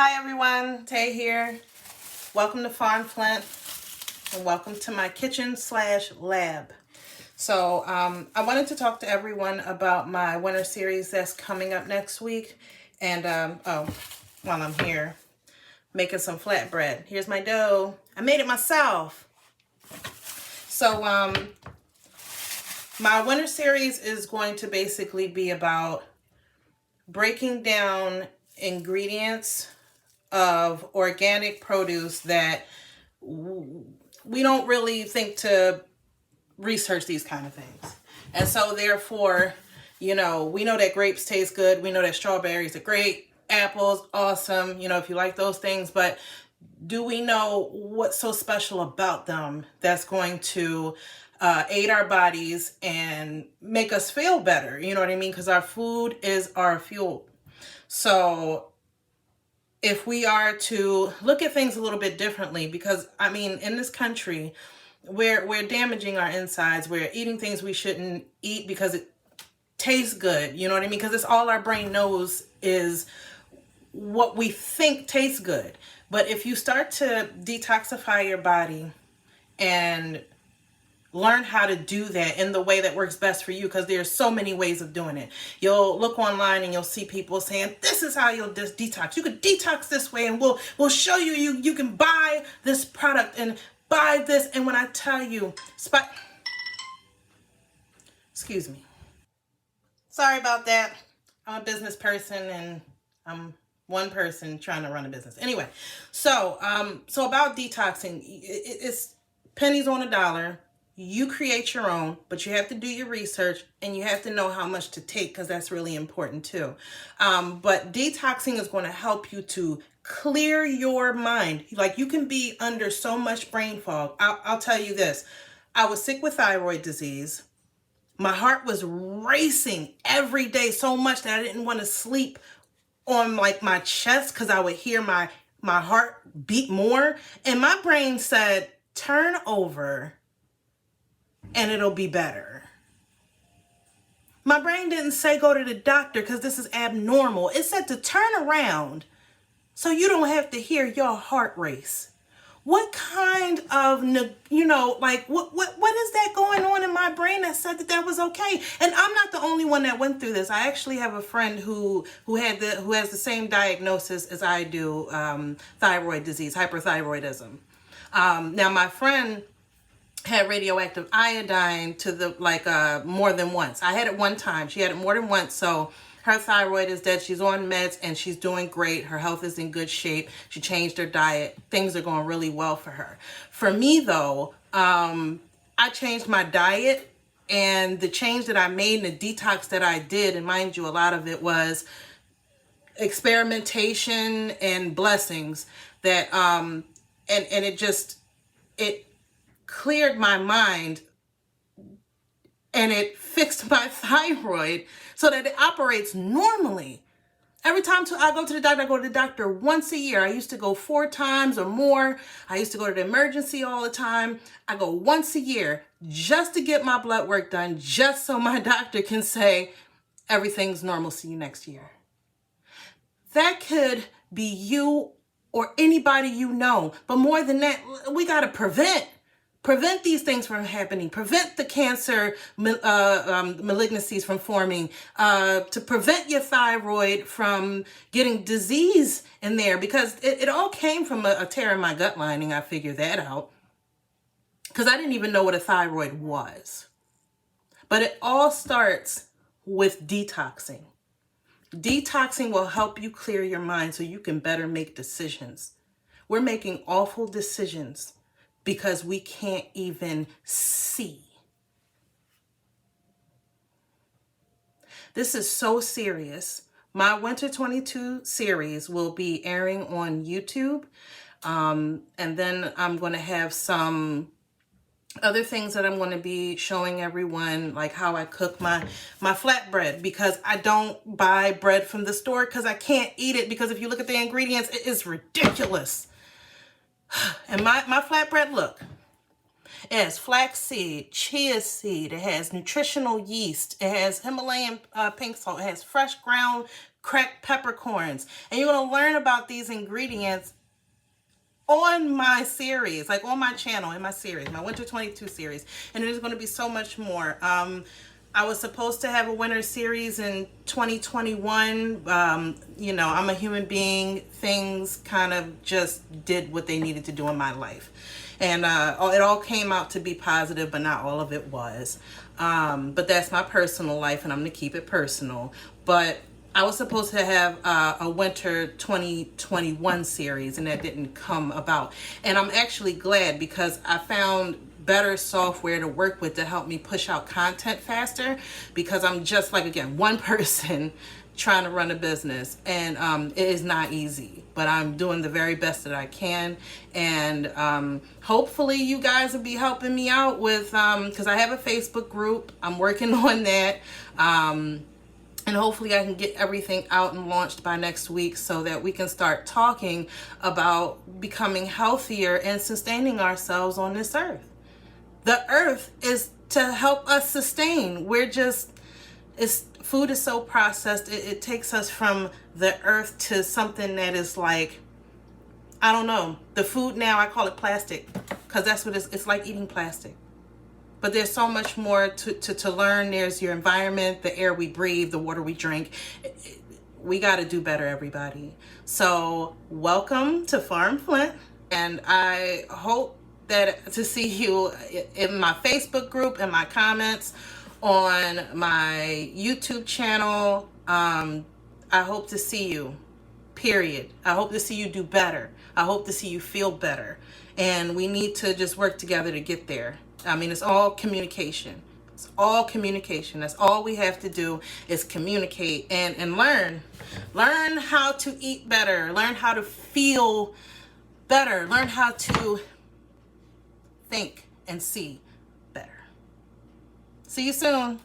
Hi everyone, Tay here. Welcome to Farm Flint and welcome to my kitchen/lab. So I wanted to talk to everyone about my winter series that's coming up next week. And while I'm here, making some flatbread. Here's my dough. I made it myself. So my winter series is going to basically be about breaking down ingredients of organic produce that we don't really think to research these kind of things. And so therefore, we know that grapes taste good. We know that strawberries are great. Apples, awesome. If you like those things, but do we know what's so special about them that's going to aid our bodies and make us feel better? You know what I mean? Because our food is our fuel. So if we are to look at things a little bit differently, because in this country, we're damaging our insides. We're eating things we shouldn't eat because it tastes good. You know what I mean? Because it's all our brain knows is what we think tastes good. But if you start to detoxify your body and learn how to do that in the way that works best for you, because there's so many ways of doing it. You'll look online and you'll see people saying, this is how you'll detox. You could detox this way, and we'll show you you can buy this product and buy this. And when I tell you, excuse me. Sorry about that. I'm a business person and I'm one person trying to run a business. Anyway, so about detoxing, it's pennies on a dollar. You create your own, but you have to do your research and you have to know how much to take, because that's really important too. But detoxing is going to help you to clear your mind. Like, you can be under so much brain fog. I'll tell you this. I was sick with thyroid disease. My heart was racing every day so much that I didn't want to sleep on like my chest, because I would hear my heart beat more. And my brain said, turn over and it'll be better. My brain didn't say go to the doctor because this is abnormal. It said to turn around so you don't have to hear your heart race. What kind of, what is that going on in my brain that said that was okay? And I'm not the only one that went through this. I actually have a friend who has the same diagnosis as I do, thyroid disease, hyperthyroidism. Now my friend had radioactive iodine to the more than once. I had it one time. She had it more than once. So her thyroid is dead. She's on meds and she's doing great. Her health is in good shape. She changed her diet. Things are going really well for her. For me though, I changed my diet, and the change that I made and the detox that I did, and mind you, a lot of it was experimentation and blessings that, and it cleared my mind and it fixed my thyroid so that it operates normally. Every time I go to the doctor once a year. I used to go 4 times or more. I used to go to the emergency all the time. I go once a year just to get my blood work done, just so my doctor can say, everything's normal, see you next year. That could be you or anybody you know. But more than that, we got to prevent these things from happening, prevent the cancer malignancies from forming, to prevent your thyroid from getting disease in there, because it all came from a tear in my gut lining. I figured that out because I didn't even know what a thyroid was. But it all starts with detoxing. Detoxing will help you clear your mind so you can better make decisions. We're making awful decisions because we can't even see. This is so serious. My Winter 22 series will be airing on YouTube. And then I'm going to have some other things that I'm going to be showing everyone, like how I cook my flatbread, because I don't buy bread from the store because I can't eat it, because if you look at the ingredients, it is ridiculous. And my flatbread, look, it has flaxseed, chia seed, it has nutritional yeast, it has Himalayan pink salt, it has fresh ground cracked peppercorns. And you're going to learn about these ingredients on my series, like on my channel, in my series, my Winter 22 series. And there's going to be so much more. I was supposed to have a winter series in 2021. You know, I'm a human being. Things kind of just did what they needed to do in my life. And it all came out to be positive, but not all of it was. But that's my personal life, and I'm going to keep it personal. But I was supposed to have a winter 2021 series, and that didn't come about. And I'm actually glad, because I found better software to work with to help me push out content faster, because I'm just like, again, one person trying to run a business, and it is not easy, but I'm doing the very best that I can. And hopefully you guys will be helping me out with, because I have a Facebook group. I'm working on that. And hopefully I can get everything out and launched by next week, so that we can start talking about becoming healthier and sustaining ourselves on this earth. The earth is to help us sustain. Food is so processed. It takes us from the earth to something that is like, I don't know. The food now, I call it plastic, because that's what it's like, eating plastic. But there's so much more to learn. There's your environment, the air we breathe, the water we drink. We got to do better, everybody. So welcome to Farm Flint. And I hope to see you in my Facebook group and my comments on my YouTube channel. I hope to see you, period. I hope to see you do better. I hope to see you feel better. And we need to just work together to get there. I mean, it's all communication. It's all communication. That's all we have to do, is communicate and learn. Learn how to eat better. Learn how to feel better. Learn how to think and see better. See you soon.